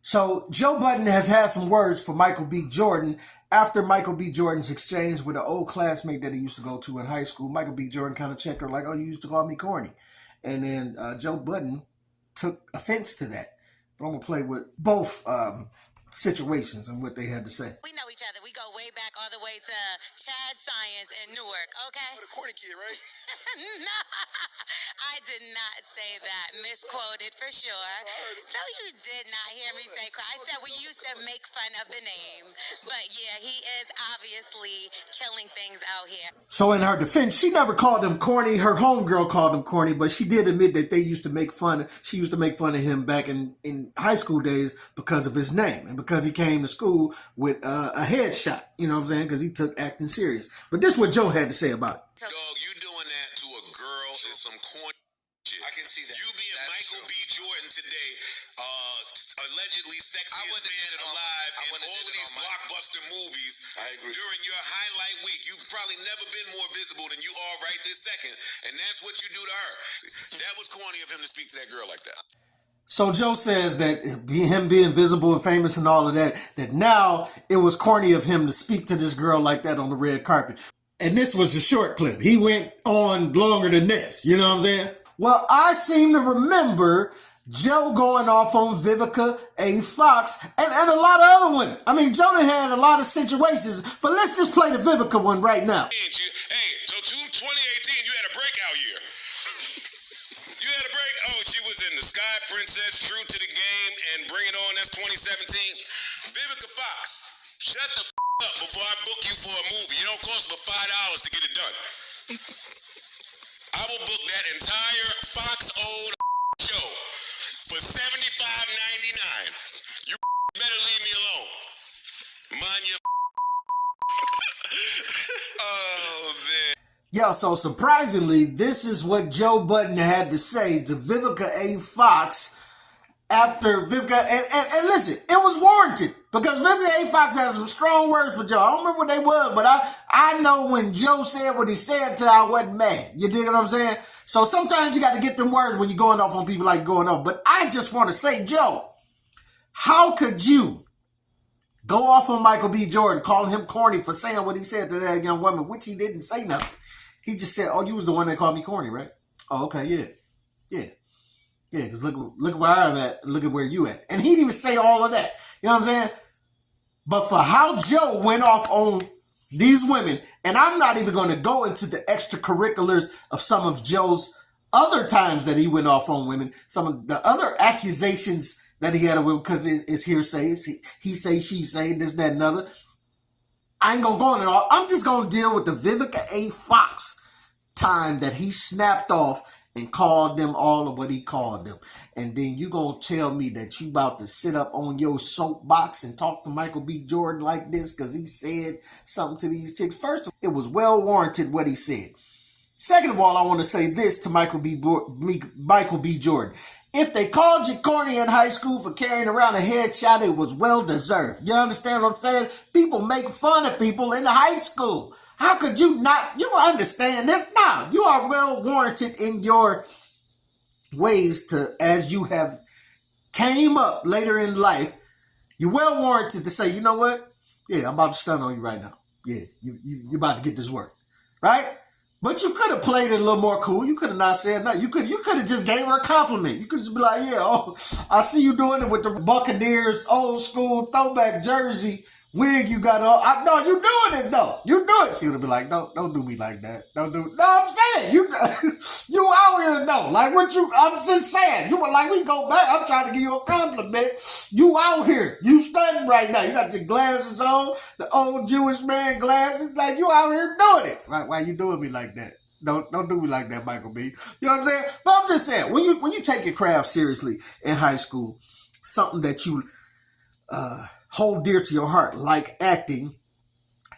So Joe Budden has had some words for Michael B. Jordan after Michael B. Jordan's exchange with an old classmate that he used to go to in high school. Michael B. Jordan kind of checked her like, oh, you used to call me corny. And then Joe Budden took offense to that. But I'm going to play with both situations and what they had to say. We know each other. We go way back all the way to Chad Science in Newark, okay? The corny kid, right? No, I did not say that. Misquoted for sure. No, you did not hear me say corny. I said we used to make fun of the name. But yeah, he is obviously killing things out here. So in her defense, she never called him corny. Her homegirl called him corny, but she did admit that they used to make fun. She used to make fun of him back in high school days because of his name and because he came to school with a headshot. You know what I'm saying? Because he took acting serious. But this is what Joe had to say about it. Dog, you doing that to a girl is some corny shit. I can see that. You being That's Michael true. B. Jordan today, allegedly sexiest man alive in all of these blockbuster movies. I agree. During your highlight week, you've probably never been more visible than you are right this second, and that's what you do to her. That was corny of him to speak to that girl like that. So Joe says that him being visible and famous and all of that, that now it was corny of him to speak to this girl like that on the red carpet. And this was a short clip. He went on longer than this. You know what I'm saying? Well, I seem to remember Joe going off on Vivica A. Fox and a lot of other women. I mean, Joe had a lot of situations, but let's just play the Vivica one right now. Hey, so 2018, you had a breakout year. You had a break? Oh, she was in The Sky Princess, True to the Game, and Bring It On, that's 2017. Vivica Fox, shut the up before I book you for a movie. It don't cost but $5 to get it done. I will book that entire Fox-owned show for $75.99. You better leave me alone. Mind your oh, man. Yo, so surprisingly, this is what Joe Budden had to say to Vivica A. Fox after Vivica, and listen, it was warranted because Vivica A. Fox has some strong words for Joe. I don't remember what they were, but I know when Joe said what he said to her, I wasn't mad. You dig what I'm saying? So sometimes you got to get them words when you're going off on people like going off. But I just want to say, Joe, how could you go off on Michael B. Jordan, calling him corny for saying what he said to that young woman, which he didn't say nothing. He just said, oh, you was the one that called me corny, right? Oh, okay, yeah, because look where I'm at, look at where you at. And he didn't even say all of that. You know what I'm saying? But for how Joe went off on these women, and I'm not even going to go into the extracurriculars of some of Joe's other times that he went off on women, some of the other accusations that he had with, because it's hearsay, he say, she say, this, that, and other. I ain't going to go on it all. I'm just going to deal with the Vivica A. Fox time that he snapped off and called them all of what he called them. And then you going to tell me that you about to sit up on your soapbox and talk to Michael B. Jordan like this because he said something to these chicks. First, it was well warranted what he said. Second of all, I want to say this to Michael B. Jordan. If they called you corny in high school for carrying around a headshot, it was well deserved. You understand what I'm saying? People make fun of people in high school. How could you not? You understand this? No, you are well warranted in your ways to, as you have came up later in life, you're well warranted to say, you know what? Yeah, I'm about to stun on you right now. Yeah, you about to get this work, right? But you could have played it a little more cool. You could have not said nothing. You could have just gave her a compliment. You could just be like, yeah, oh, I see you doing it with the Buccaneers old school throwback jersey wig you got on. No, you doing it though. You do it. She would have been like, no, don't do me like that. Don't do it. No, I'm saying you out here though. Like what I'm just saying. You were like, we go back. I'm trying to give you a compliment. You out here. You stunning right now. You got your glasses on, the old Jewish man glasses. Like you out here doing it. Right? Why you doing me like that? Don't do me like that, Michael B. You know what I'm saying? But I'm just saying, when you take your craft seriously in high school, something that you hold dear to your heart, like acting,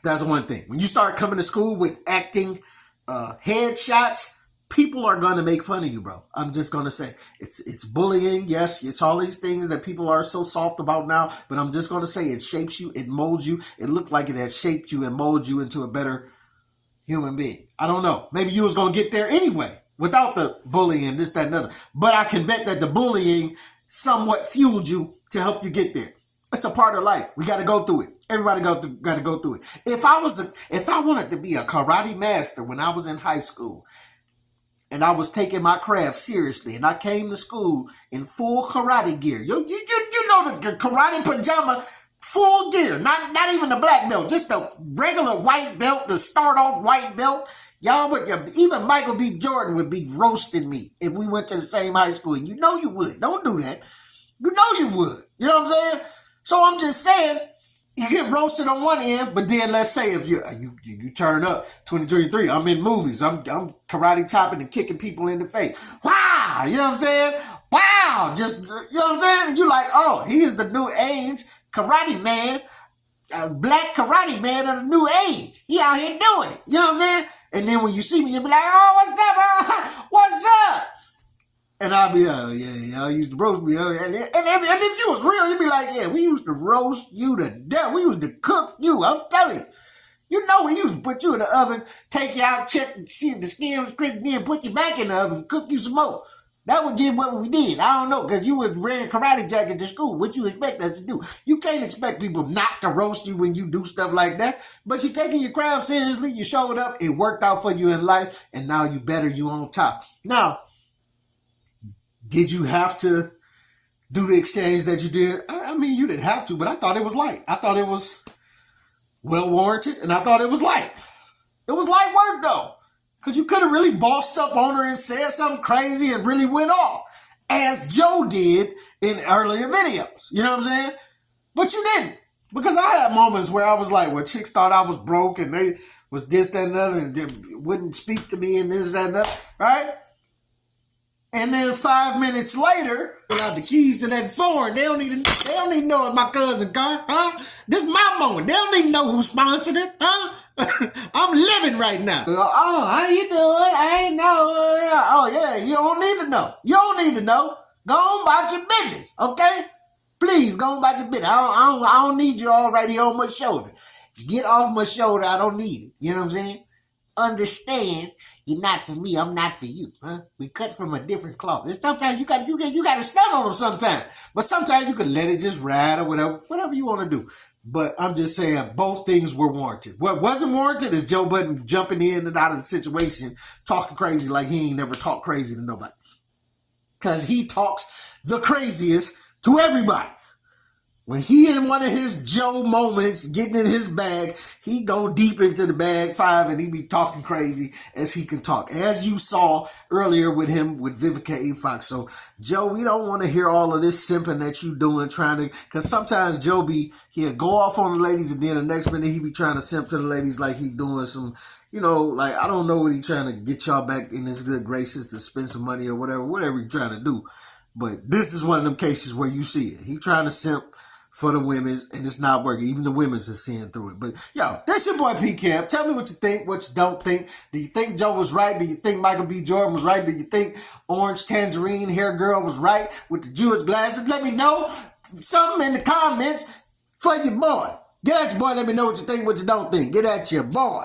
that's one thing. When you start coming to school with acting headshots, people are going to make fun of you, bro. I'm just going to say it's bullying. Yes, it's all these things that people are so soft about now, but I'm just going to say it shapes you, it molds you. It looked like it has shaped you and molded you into a better human being. I don't know. Maybe you was going to get there anyway without the bullying, this, that, and other. But I can bet that the bullying somewhat fueled you to help you get there. It's a part of life. We got to go through it. Everybody got to go through it. If I wanted to be a karate master when I was in high school, and I was taking my craft seriously, and I came to school in full karate gear. You know the karate pajama, full gear, not even the black belt, just the regular white belt, the start off white belt. Y'all would, even Michael B. Jordan would be roasting me if we went to the same high school. You know you would. Don't do that. You know you would. You know what I'm saying? So I'm just saying, you get roasted on one end, but then let's say if you turn up 2023, I'm in movies, I'm karate chopping and kicking people in the face. Wow, you know what I'm saying? Wow, just, you know what I'm saying? And you like, oh, he is the new age karate man, black karate man of the new age. He out here doing it. You know what I'm saying? And then when you see me, you'll be like, oh, what's up, bro? What's up? And I'll be, oh, yeah, y'all used to roast me. And if you was real, you'd be like, yeah, we used to roast you to death. We used to cook you. I'm telling you. You know, we used to put you in the oven, take you out, check, see if the skin was crispy, then put you back in the oven, cook you some more. That was just what we did. I don't know, because you was wearing karate jacket to school. What you expect us to do? You can't expect people not to roast you when you do stuff like that. But you're taking your craft seriously. You showed up. It worked out for you in life. And now you better. You on top. Now, did you have to do the exchange that you did? I mean, you didn't have to, but I thought it was light. I thought it was well warranted, and I thought it was light. It was light work, though, because you could have really bossed up on her and said something crazy and really went off, as Joe did in earlier videos. You know what I'm saying? But you didn't, because I had moments where I was like, well, chicks thought I was broke, and they was this, that, and other, and they wouldn't speak to me, and this, that, and that, right? And then 5 minutes later, pull out the keys to that foreign. They don't even know it's my cousin's car, huh? This is my moment. They don't even know who sponsored it, huh? I'm living right now. Oh, how you doing? I ain't know. Oh, yeah, you don't need to know. You don't need to know. Go on about your business, okay? Please, go on about your business. I don't need you all right here on my shoulder. Get off my shoulder. I don't need it. You know what I'm saying? Understand, you're not for me, I'm not for you, huh? We cut from a different cloth. And sometimes you got to stand on them sometimes. But sometimes you can let it just ride or whatever you want to do. But I'm just saying both things were warranted. What wasn't warranted is Joe Budden jumping in and out of the situation, talking crazy like he ain't never talked crazy to nobody. Because he talks the craziest to everybody. When he in one of his Joe moments, getting in his bag, he go deep into the bag 5 and he be talking crazy as he can talk. As you saw earlier with him, with Vivica A. Fox. So, Joe, we don't want to hear all of this simping that you doing, because sometimes Joe he'll go off on the ladies and then the next minute he be trying to simp to the ladies like he doing some, like, I don't know what he trying to get y'all back in his good graces to spend some money or whatever he trying to do. But this is one of them cases where you see it. He trying to simp for the women's, and it's not working. Even the women's are seeing through it. But, yo, that's your boy P-Camp. Tell me what you think, what you don't think. Do you think Joe was right? Do you think Michael B. Jordan was right? Do you think Orange Tangerine Hair Girl was right with the Jewish glasses? Let me know something in the comments for your boy. Get at your boy. Let me know what you think, what you don't think. Get at your boy.